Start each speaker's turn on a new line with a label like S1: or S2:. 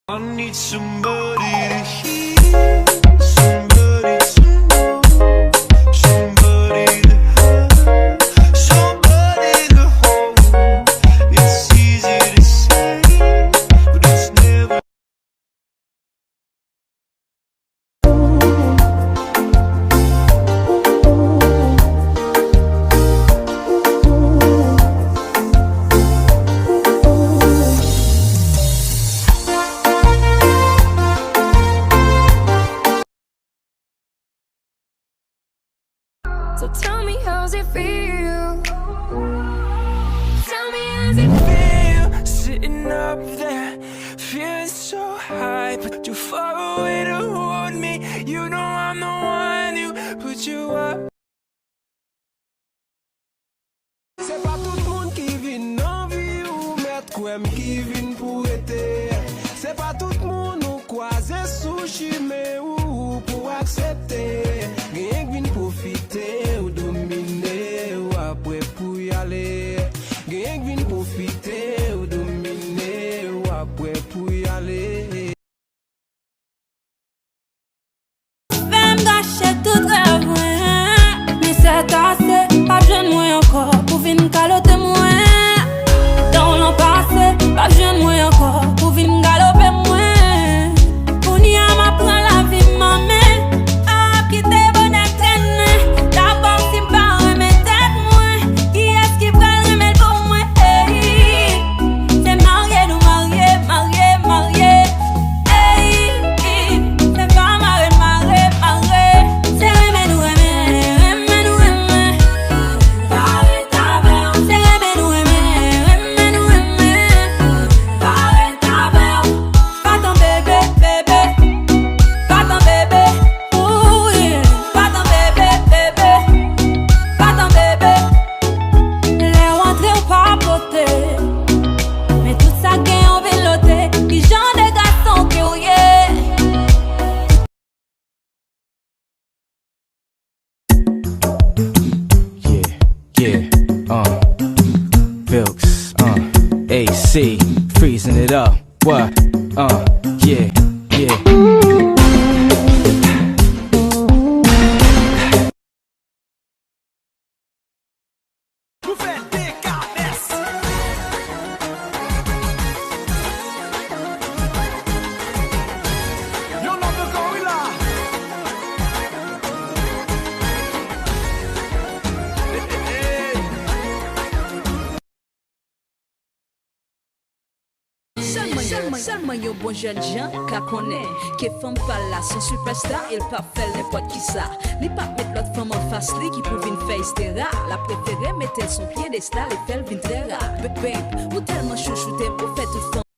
S1: I need somebody to hear, somebody to know, somebody to have, somebody to hold. It's easy to say, but it's never.
S2: So tell me, how's it feel? Tell me, how's it feel?
S1: Sitting up there, feeling so high, but too far away to hold me. You know I'm the one who put you up. C'est pas tout le monde qui vit en vie ou mettre quoi qui vient pour été. C'est pas tout le monde ou croiser sous chemin ou pour accepter. Rien qui vient profiter ou dominer ou après pour y aller. Rien qui vient profiter ou dominer ou après pour y aller.
S2: Fais me gâcher tout rêve, mais c'est assez, pas besoin de moi encore pour venir caloter moi. Dans l'an passé, pas besoin de moi encore pour venir galoper moi. Pour n'y avoir m'apprend la vie, maman, à quitter bonne traîne. D'abord, si pas remettre tête moi, qui est-ce qui prend le remède pour moi? Hey, c'est marié, nous marié, marié, marié. Hey, c'est pas marié, marié, marié. C'est remède, nous remède, remède, nous remède. Parle ta belle. C'est remède, nous remède, remède, nous remède. Parle ta belle. Pas ton bébé, bébé. Pas ton bébé, oui. Pas ton bébé, bébé. Pas ton bébé. Les rentrées ou pas poter. Mais tout ça gagne en véloté. Qui genre de garçon que oui.
S3: Bilks, AC, freezing it up. What? Yeah.
S4: Seulement yon bon jeune gens qu'à connaît que femme pas là son superstar il pas fait n'importe qui ça li pas mettre l'autre femme en face li qui pour vinn faire hystéria la préférée mettre son piédestal et faire vinn très rare babe ou tellement chouchouté pour faire toute femme